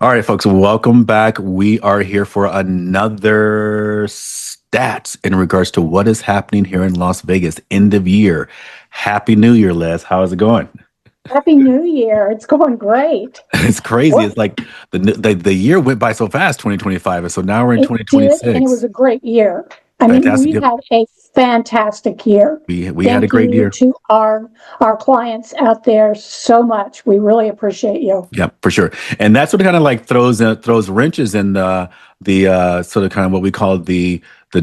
All right, folks, welcome back. We are here for another stats in regards to what is happening here in Las Vegas, end of year. Happy New Year, Les. How is it going? Happy New Year. It's going great. It's crazy. What It's like the year went by so fast, 2025, and so now we're in it did, and it was 2026. a great year. I mean, Fantastic. we Yep. had a fantastic year. We had a Thank great you year. to our clients out there so much. We really appreciate you. Yeah, for sure. And that's what kind of like throws wrenches in the sort of kind of what we call the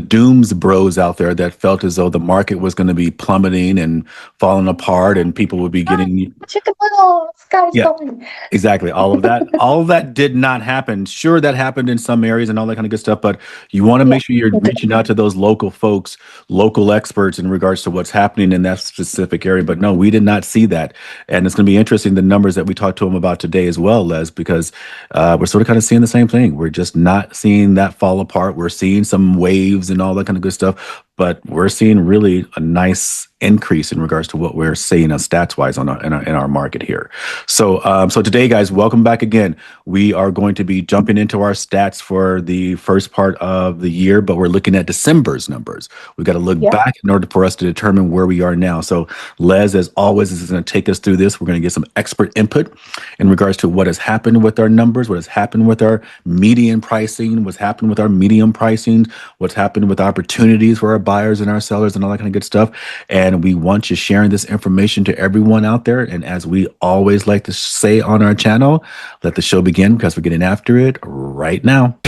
dooms bros out there that felt as though the market was going to be plummeting and falling apart and people would be Ah, getting. Chicken Little, sky's Yeah, falling. exactly. All of that did not happen. Sure, that happened in some areas and all that kind of good stuff, but you want to Yeah, make sure you're it did. reaching out to those local folks, local experts in regards to what's happening in that specific area. But no, we did not see that. And it's going to be interesting, the numbers that we talked to them about today as well, Les, because we're sort of kind of seeing the same thing. We're just not seeing that fall apart. We're seeing some waves and all that kind of good stuff, but we're seeing really a nice increase in regards to what we're seeing as stats wise in our market here. So today, guys, welcome back again. We are going to be jumping into our stats for the first part of the year, but we're looking at December's numbers. We've got to look Yeah. back in order for us to determine where we are now. So Les, as always, is going to take us through this. We're going to get some expert input in regards to what has happened with our numbers, what has happened with our median pricing, what's happened with our medium pricing, what's happened with opportunities for our buyers and our sellers and all that kind of good stuff. And we want you sharing this information to everyone out there. And as we always like to say on our channel, let the show begin because we're getting after it right now.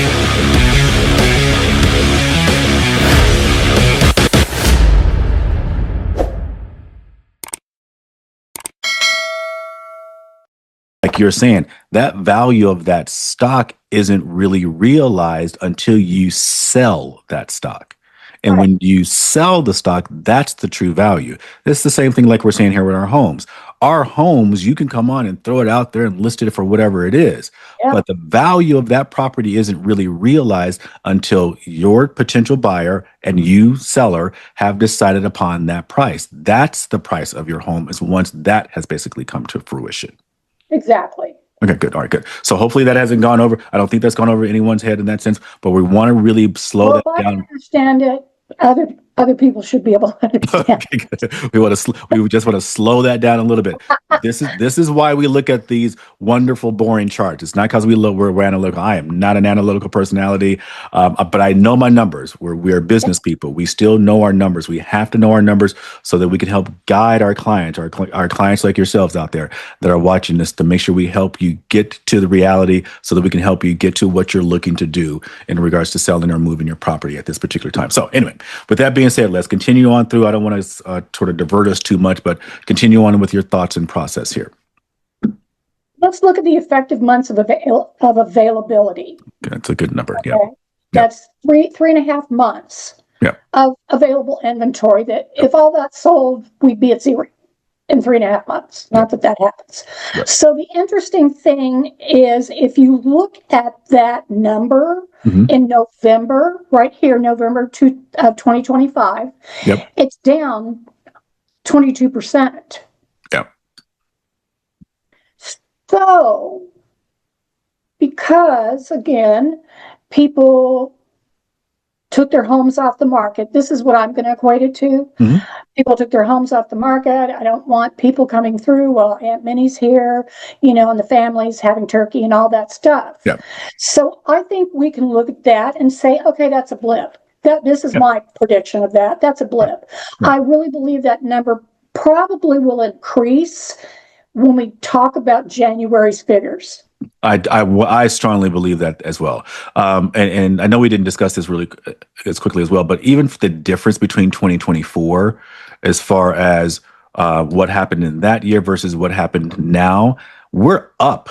Like you're saying, that value of that stock isn't really realized until you sell that stock. And Right. when you sell the stock, that's the true value. It's the same thing like we're saying here with our homes. Our homes, you can come on and throw it out there and list it for whatever it is. Yeah. But the value of that property isn't really realized until your potential buyer and you, seller, have decided upon that price. That's the price of your home, is once that has basically come to fruition. Exactly. Okay, good. All right, good. So hopefully that hasn't gone over. I don't think that's gone over anyone's head in that sense, but we want to really slow Well, that if I can down. understand it, other people should be able to understand. Okay, good. We just want to slow that down a little bit. This is why we look at these wonderful boring charts. It's not because we're analytical. I am not an analytical personality, but I know my numbers. We're business people. We still know our numbers. We have to know our numbers so that we can help guide our clients, our clients like yourselves out there that are watching this, to make sure we help you get to the reality so that we can help you get to what you're looking to do in regards to selling or moving your property at this particular time. So anyway, with that being said, let's continue on through. I don't want to sort of divert us too much, but continue on with your thoughts and process here. Let's look at the effective months of availability. Okay, that's a good number. Okay. Yeah. Yeah. That's 3.5 months Yeah. of available inventory. That if all that sold, we'd be at zero in 3.5 months. Not that that happens. Yeah. So the interesting thing is, if you look at that number in November, right here, November of 2025, Yep. it's down 22%. Yeah. So, because again, people took their homes off the market. This is what I'm going to equate it to. Mhm. People took their homes off the market. I don't want people coming through while Aunt Minnie's here, and the families having turkey and all that stuff. Yeah. So I think we can look at that and say, okay, that's a blip. This is Yeah. my prediction of that. That's a blip. Yeah. I really believe that number probably will increase when we talk about January's figures. I strongly believe that as well. And I know we didn't discuss this really as quickly as well, but even the difference between 2024, as far as what happened in that year versus what happened now, we're up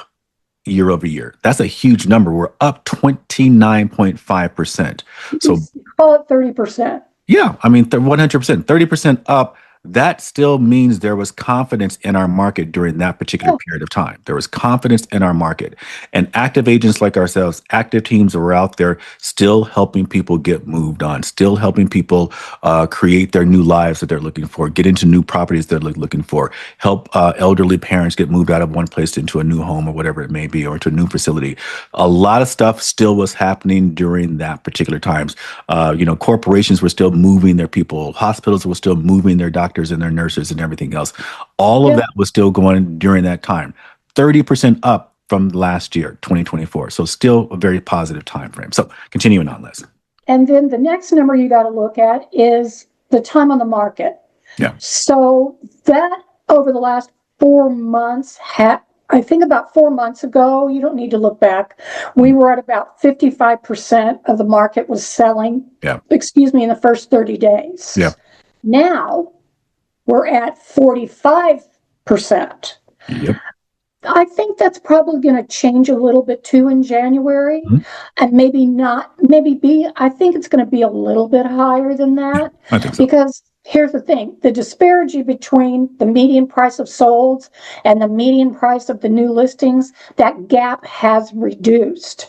year over year. That's a huge number. We're up 29.5%. So Call it 30%. yeah, I mean, 100%, 30% up. that still means there was confidence in our market during that particular Yeah. period of time. There was confidence in our market. And active agents like ourselves, active teams were out there still helping people get moved on, still helping people create their new lives that they're looking for, get into new properties they're looking for, help elderly parents get moved out of one place into a new home or whatever it may be, or into a new facility. A lot of stuff still was happening during that particular times. Corporations were still moving their people. Hospitals were still moving their doctors and their nurses and everything else. All of Yeah. that was still going during that time. 30% up from last year, 2024. So still a very positive time frame. So continuing on, Liz. And then the next number you got to look at is the time on the market. Yeah. So that over the last 4 months, I think about 4 months ago, you don't need to look back, we were at about 55% of the market was selling, Yeah. in the first 30 days. Yeah. Now we're at 45%. Yep. I think that's probably going to change a little bit too in January, and maybe not, I think it's going to be a little bit higher than that. I think so. Because here's the thing, the disparity between the median price of solds and the median price of the new listings, that gap has reduced.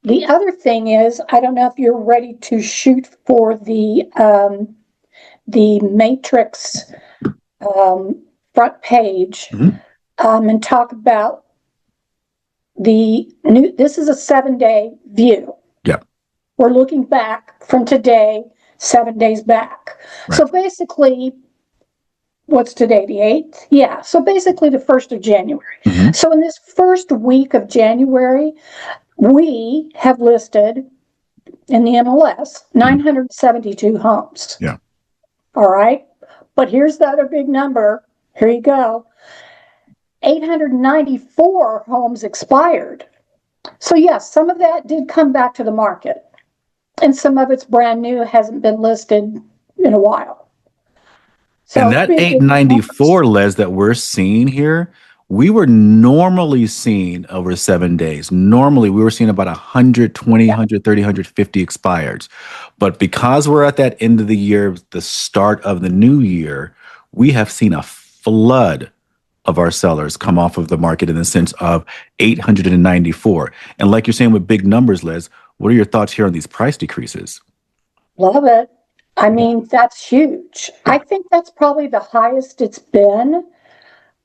The other thing is, I don't know if you're ready to shoot for the matrix front page and talk about this is a 7-day view. Yeah. We're looking back from today, 7 days back. Right. So basically, what's today, the 8th? Yeah. So basically the 1st of January. So in this first week of January, we have listed in the MLS 972 homes. Yeah. All right. But here's the other big number. Here you go. 894 homes expired. So yes, some of that did come back to the market, and some of it's brand new, hasn't been listed in a while. So and that 894, Les, that we're seeing here, we were normally seeing over 7 days. Normally, we were seeing about 120, 130, 150 expireds. But because we're at that end of the year, the start of the new year, we have seen a flood of our sellers come off of the market in the sense of 894. And like you're saying with big numbers, Liz, what are your thoughts here on these price decreases? Love it. I mean, that's huge. I think that's probably the highest it's been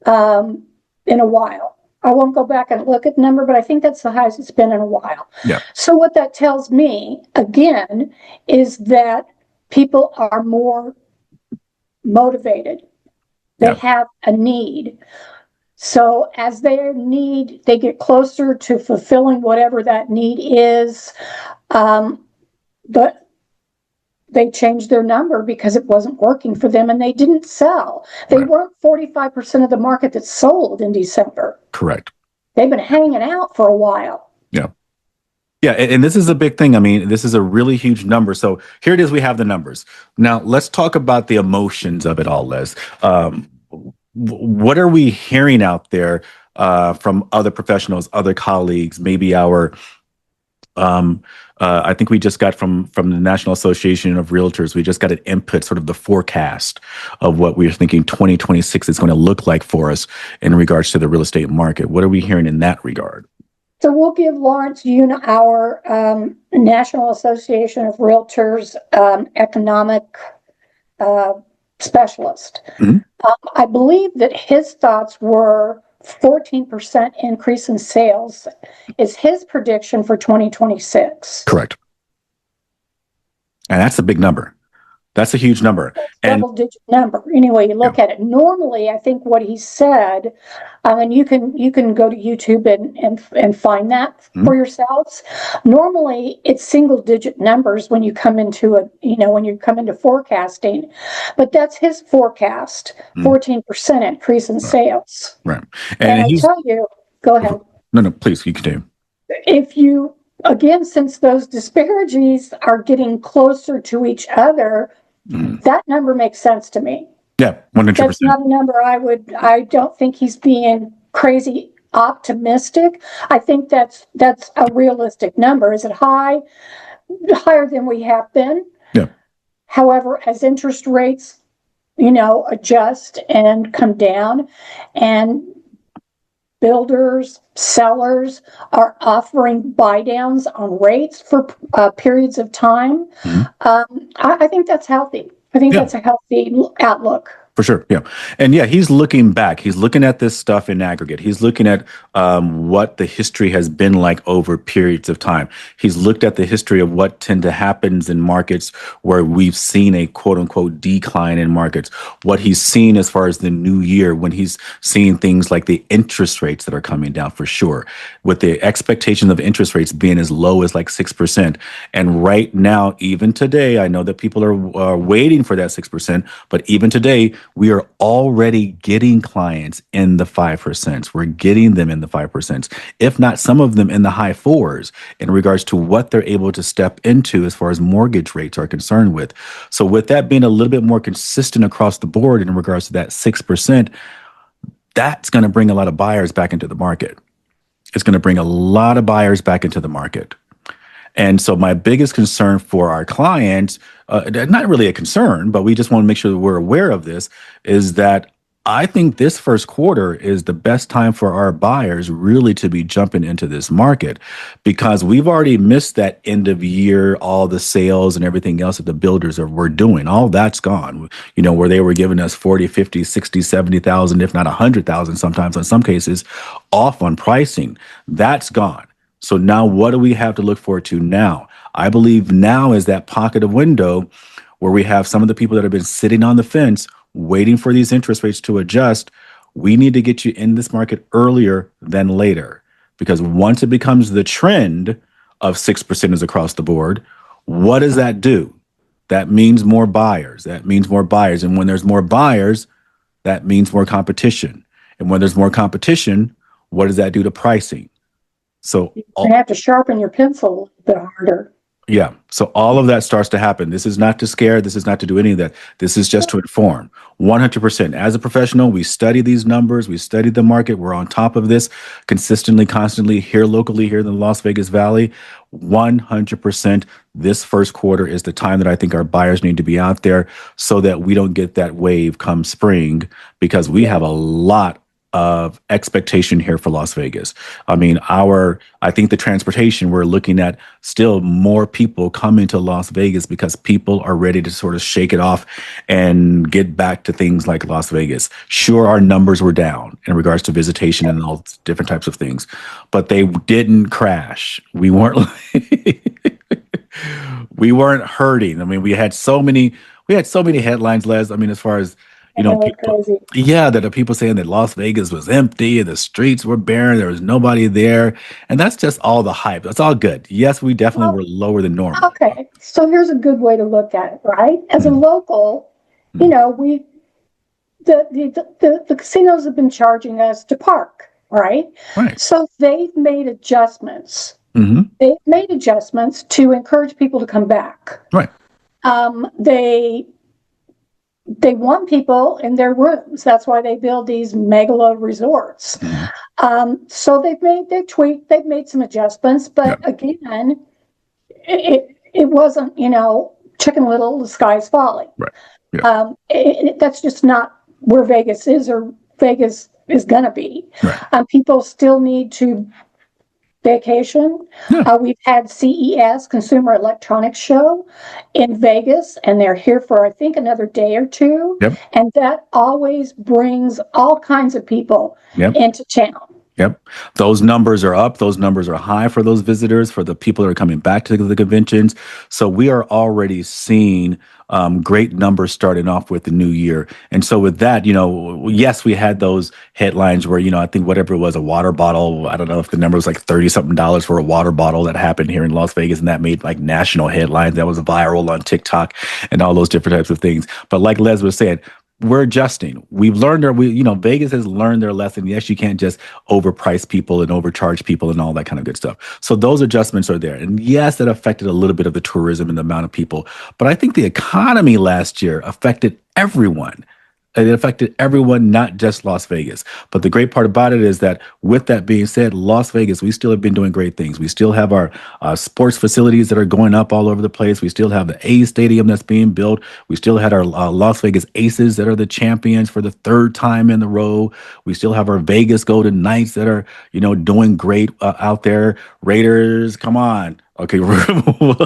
in a while. I won't go back and look at the number, but I think that's the highest it's been in a while. Yeah. So what that tells me, again, is that people are more motivated. They have a need. So as they get closer to fulfilling whatever that need is, but they changed their number because it wasn't working for them and they didn't sell. They weren't 45% of the market that sold in December. Correct. They've been hanging out for a while. Yeah. Yeah, and this is a big thing. I mean, this is a really huge number. So here it is. We have the numbers. Now, let's talk about the emotions of it all, Les. What are we hearing out there from other professionals, other colleagues, maybe our I think we just got from the National Association of Realtors, we just got an input, sort of the forecast of what we're thinking 2026 is going to look like for us in regards to the real estate market. What are we hearing in that regard? So we'll give Lawrence Yoon, our National Association of Realtors economic specialist. I believe that his thoughts were 14% increase in sales is his prediction for 2026. Correct. And that's a big number. That's a huge number. Double-digit number. Anyway, you look at it. Normally, I think what he said, and you can go to YouTube and find that for yourselves. Normally, it's single-digit numbers when you come into forecasting, but that's his forecast: 14% increase in sales. Right. And I tell you, go ahead. No, please, you continue. If you again, since those disparities are getting closer to each other, that number makes sense to me. Yeah, 100%. That's not a number I don't think he's being crazy optimistic. I think that's a realistic number. Is it high? Higher than we have been. Yeah. However, as interest rates adjust and come down, and builders, sellers are offering buy downs on rates for periods of time. Mhm. I think that's healthy. I think Yeah. that's a healthy outlook. For sure. Yeah. And yeah, he's looking back. He's looking at this stuff in aggregate. He's looking at what the history has been like over periods of time. He's looked at the history of what tend to happens in markets where we've seen a quote unquote decline in markets. What he's seen as far as the new year, when he's seeing things like the interest rates that are coming down for sure, with the expectation of interest rates being as low as like 6%. And right now, even today, I know that people are waiting for that 6%, but even today, we are already getting clients in the 5%. We're getting them in the 5%, if not some of them in the high fours in regards to what they're able to step into as far as mortgage rates are concerned with. So with that being a little bit more consistent across the board in regards to that 6%, that's going to bring a lot of buyers back into the market. It's going to bring a lot of buyers back into the market. And so my biggest concern for our clients, not really a concern, but we just want to make sure that we're aware of this, is that I think this first quarter is the best time for our buyers really to be jumping into this market, because we've already missed that end of year, all the sales and everything else that the builders were doing. All that's gone, where they were giving us 40, 50, 60, 70,000, if not 100,000 sometimes in some cases off on pricing. That's gone. So now what do we have to look forward to now? I believe now is that pocket of window where we have some of the people that have been sitting on the fence waiting for these interest rates to adjust. We need to get you in this market earlier than later, because once it becomes the trend of 6% is across the board, what does that do? That means more buyers. That means more buyers. And when there's more buyers, that means more competition. And when there's more competition, what does that do to pricing? So You're going to have to sharpen your pencil a bit harder. yeah. So all of that starts to happen. This is not to scare. This is not to do any of that. This is just to inform. 100%. As a professional, we study these numbers. We study the market. We're on top of this consistently, constantly here locally, here in the Las Vegas Valley. 100%. This first quarter is the time that I think our buyers need to be out there so that we don't get that wave come spring, because we have a lot of expectation here for Las Vegas. I mean, I think the transportation, we're looking at still more people coming to Las Vegas because people are ready to sort of shake it off and get back to things like Las Vegas. Sure, our numbers were down in regards to visitation and all different types of things, but they didn't crash. We weren't we weren't hurting. I mean, we had so many headlines, Les. I mean, as far as people, Crazy. yeah, that are people saying that Las Vegas was empty and the streets were barren, there was nobody there, and that's just all the hype. That's all good. Yes, we definitely Well, were lower than normal. okay. So here's a good way to look at it, right? As a Mhm. local, Mhm. we the casinos have been charging us to park, right? Right. So they've made adjustments. Hmm. They've made adjustments to encourage people to come back. Right. They want people in their rooms. That's why they build these megalo resorts. Hmm. So they've made some adjustments, Yeah. but again, it wasn't, Chicken Little, the sky's falling. Right. Yeah. That's just not where Vegas is, or Vegas is going to be. Right. People still need to vacation. Yeah. We've had CES, Consumer Electronics Show, in Vegas, and they're here for, I think, another day or two. Yep. And that always brings all kinds of people Yep. into town. Yep. Those numbers are up. Those numbers are high for those visitors, for the people that are coming back to the conventions. So we are already seeing great numbers starting off with the new year. And so with that, yes, we had those headlines where, I think whatever it was, a water bottle, I don't know if the number was like 30 something dollars for a water bottle that happened here in Las Vegas. And that made like national headlines. That was viral on TikTok and all those different types of things. But like Les was saying, we're adjusting. We've learned Vegas has learned their lesson. Yes, you can't just overprice people and overcharge people and all that kind of good stuff. So those adjustments are there. And yes, that affected a little bit of the tourism and the amount of people. But I think the economy last year affected everyone. It affected everyone, not just Las Vegas. But the great part about it is that, with that being said, Las Vegas, we still have been doing great things. We still have our sports facilities that are going up all over the place. We still have the A Stadium that's being built. We still had our Las Vegas Aces that are the champions for the third time in the row. We still have our Vegas Golden Knights that are, doing great out there. Raiders, come on. Okay, we'll, we'll,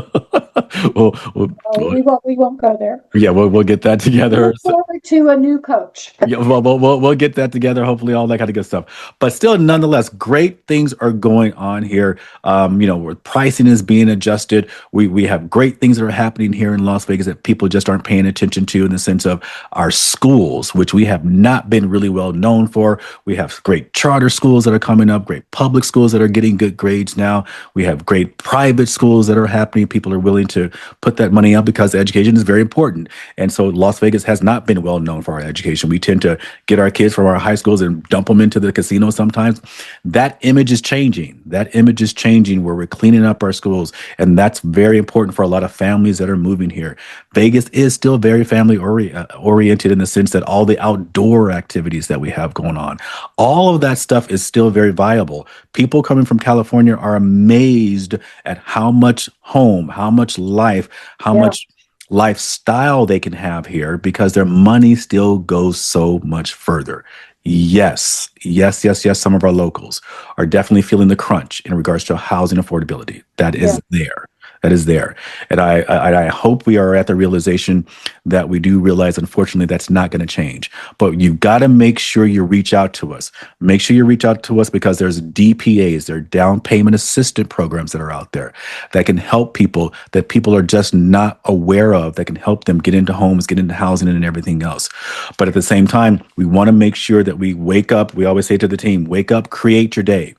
Oh, we won't go there. yeah, we'll get that We together. look forward to a new coach. Yeah, we'll get that together. Hopefully, all that kind of good stuff. But still, nonetheless, great things are going on here. Where pricing is being adjusted. We have great things that are happening here in Las Vegas that people just aren't paying attention to, in the sense of our schools, which we have not been really well known for. We have great charter schools that are coming up, great public schools that are getting good grades now. We have great private schools that are happening. People are willing to put that money up because education is very important. And so Las Vegas has not been well known for our education. We tend to get our kids from our high schools and dump them into the casino sometimes. That image is changing. That image is changing, where we're cleaning up our schools. And that's very important for a lot of families that are moving here. Vegas is still very family oriented, in the sense that all the outdoor activities that we have going on, all of that stuff is still very viable. People coming from California are amazed at how much home, how much life, how Yeah. much lifestyle they can have here, because their money still goes so much further. Yes, yes, yes, yes. Some of our locals are definitely feeling the crunch in regards to housing affordability. That is there. That is there. And I hope we are at the realization that we do realize, unfortunately, that's not going to change. But you've got to make sure you reach out to us. Make sure you reach out to us, because there's DPAs, there are down payment assistance programs that are out there that can help people, that people are just not aware of, that can help them get into homes, get into housing, and everything else. But at the same time, we want to make sure that we wake up. We always say to the team, wake up, create your day.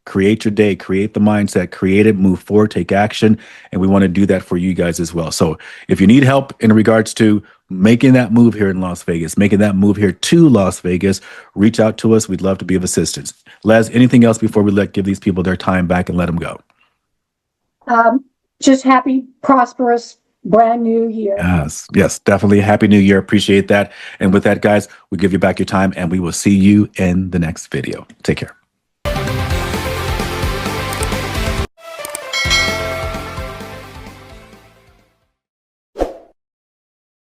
Create your day, create the mindset, create it, move forward, take action. And we want to do that for you guys as well. So if you need help in regards to making that move here in Las Vegas, making that move here to Las Vegas, reach out to us. We'd love to be of assistance. Les, anything else before we give these people their time back and let them go? Just happy, prosperous, brand new year. Yes, yes, definitely. Happy New Year. Appreciate that. And with that, guys, we give you back your time, and we will see you in the next video. Take care.